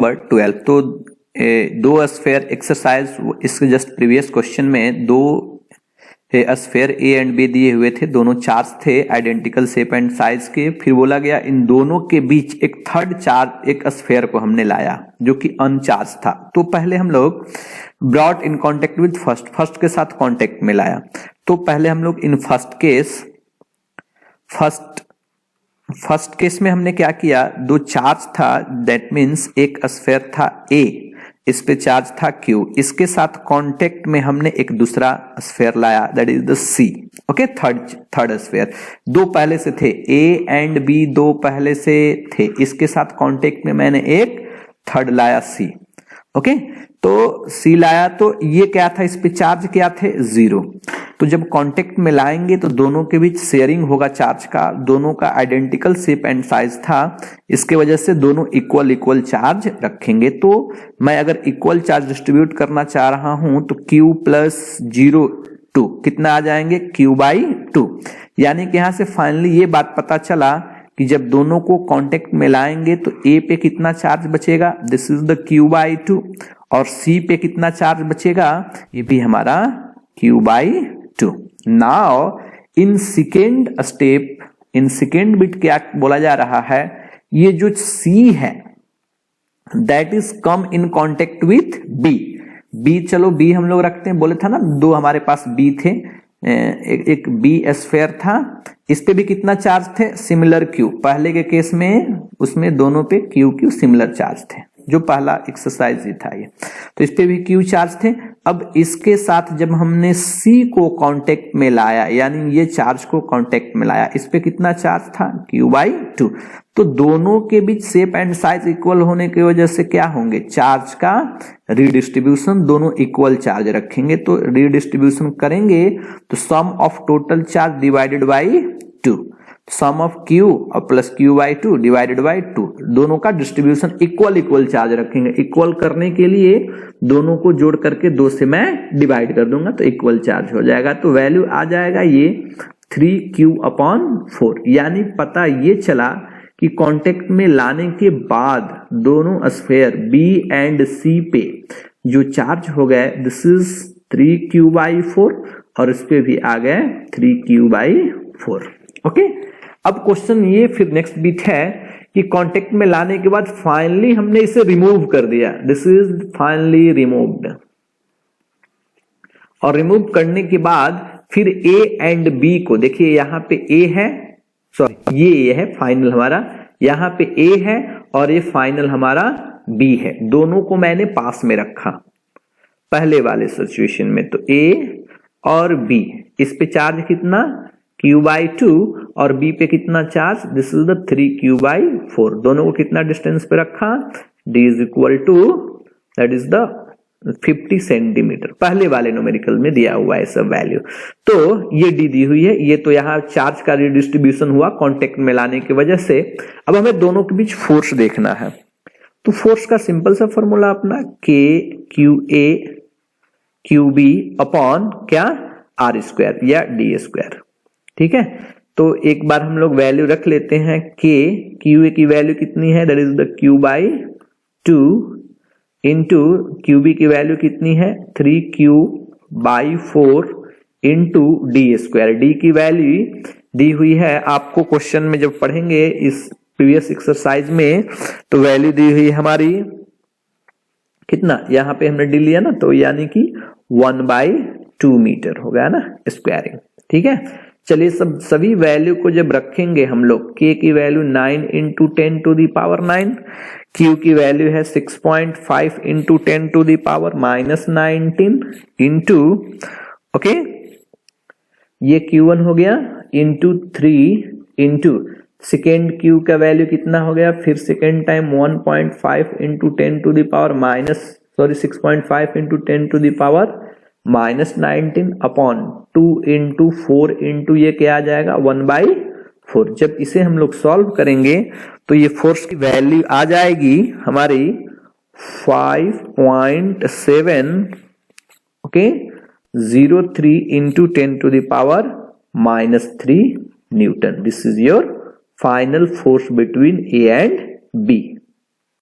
Number 12 तो दो sphere exercise, इसके जस्ट प्रीवियस क्वेश्चन में दो स्फेयर ए एंड बी दिए हुए थे, दोनों चार्ज थे आइडेंटिकल शेप एंड साइज के। फिर बोला गया इन दोनों के बीच एक थर्ड चार्ज एक स्फेयर को हमने लाया जो कि अनचार्ज था। तो पहले हम लोग brought in contact with first के साथ कांटेक्ट में लाया। तो पहले हम लोग इन फर्स्ट केस में हमने क्या किया, दो चार्ज था, दैट मीन्स एक स्फेयर था ए, इस पे चार्ज था Q, इसके साथ कांटेक्ट में हमने एक दूसरा स्फेयर लाया that is the C। Okay, third sphere. दो पहले से थे A एंड B, दो पहले से थे, इसके साथ कांटेक्ट में मैंने एक थर्ड लाया C। ओके, तो C लाया तो ये क्या था, इस पे चार्ज क्या थे 0। तो जब कांटेक्ट में लाएंगे तो दोनों के बीच शेयरिंग होगा चार्ज का, दोनों का आइडेंटिकल शेप एंड साइज था, इसके वजह से दोनों इक्वल चार्ज रखेंगे। तो मैं अगर इक्वल चार्ज डिस्ट्रीब्यूट करना चाह रहा हूं तो Q प्लस 0 2 कितना आ जाएंगे, Q/2। यानी कि यहां से फाइनली ये बात पता चला कि जब दोनों को कांटेक्ट में लाएंगे तो A पे कितना चार्ज बचेगा, दिस इज द Q/2, और C पे कितना चार्ज बचेगा, ये भी हमारा Q/2। Now in second step, in second bit क्या बोला जा रहा है, ये जो C है that is come in contact with B। चलो B हम लोग रखते हैं, बोले था ना दो हमारे पास B थे, एक B स्फेयर था, इस पे भी कितना चार्ज थे, सिमिलर Q। पहले के केस में उसमें दोनों पे Q सिमिलर चार्ज थे, जो पहला एक्सरसाइज ही था ये, तो इस पे भी Q चार्ज थे। अब इसके साथ जब हमने C को कांटेक्ट में लाया, यानी ये चार्ज को कांटेक्ट में लाया, इस पे कितना चार्ज था, Q/2। तो दोनों के बीच शेप एंड साइज इक्वल होने की वजह से क्या होंगे, चार्ज का रिडिस्ट्रीब्यूशन, दोनों इक्वल चार्ज रखेंगे। तो रिडिस्ट्रीब्यूशन करेंगे तो sum of total charge divided by 2, sum of Q और प्लस Q/2 डिवाइडेड बाई 2, दोनों का डिस्ट्रीब्यूशन इक्वल चार्ज रखेंगे। इक्वल करने के लिए दोनों को जोड़ करके 2 से मैं डिवाइड कर दूंगा तो इक्वल चार्ज हो जाएगा। तो वैल्यू आ जाएगा ये 3Q/4। यानी पता ये चला कि कांटेक्ट में लाने के बाद दोनों स्फेयर B एंड C पे जो चार्ज हो गए दिस इज 3Q/4, और इस पे भी आ गए 3Q/4। ओके, अब क्वेश्चन ये फिर नेक्स्ट बिट है कि कांटेक्ट में लाने के बाद फाइनली हमने इसे रिमूव कर दिया, दिस इज फाइनली रिमूव्ड, और रिमूव करने के बाद फिर A एंड B को देखिए, यहां पे A है, सॉरी ये है फाइनल हमारा, यहां पे A है और ये फाइनल हमारा B है, दोनों को मैंने पास में रखा पहले वाले सिचुएशन में। तो A और B, इस पे चार्ज कितना Q/2 और B पे कितना charge, this is the 3Q/4, दोनों को कितना डिस्टेंस पे रखा, D is equal to that is the 50 centimetre, पहले वाले न्यूमेरिकल में दिया हुआ है सब वैल्यू। तो ये D दी हुई है, ये तो यहाँ चार्ज का रिडिस्ट्रीब्यूशन हुआ कांटेक्ट में लाने की वजह से। अब हमें दोनों के बीच फोर्स देखना है, तो फोर्स का सिंपल सा फॉर्मूला अपना KQA QB अपॉन क्या R² या D²। ठीक है, तो एक बार हम लोग वैल्यू रख लेते हैं, QA की वैल्यू कितनी है, that is the Q/2 into QB की वैल्यू कितनी है 3Q/4 इंटू D²। D की वैल्यू दी हुई है आपको क्वेश्चन में, जब पढ़ेंगे इस प्रीवियस एक्सरसाइज में तो वैल्यू दी हुई हमारी कितना, यहां पे हमने D लिया ना, तो यानी कि 1/2 मीटर हो गया ना स्क्वायरिंग। ठीक है, चलिए सभी वैल्यू को जब रखेंगे हम लोग, K की वैल्यू 9 इंटू 10⁻⁹, Q की वैल्यू है 6.5 इंटू 10⁻⁻19 इंटू, ओके ये Q1 हो गया, इंटू 3 इंटू सेकेंड Q का वैल्यू कितना हो गया, फिर second time 1.5 into 6.5 into 10⁻⁻19 upon 2 into 4 into ये क्या आ जाएगा 1/4। जब इसे हम लोग सॉल्व करेंगे तो ये फोर्स की वैल्यू आ जाएगी हमारी 5.7 okay 03 into 10⁻³ Newton. This is your final force between A and B।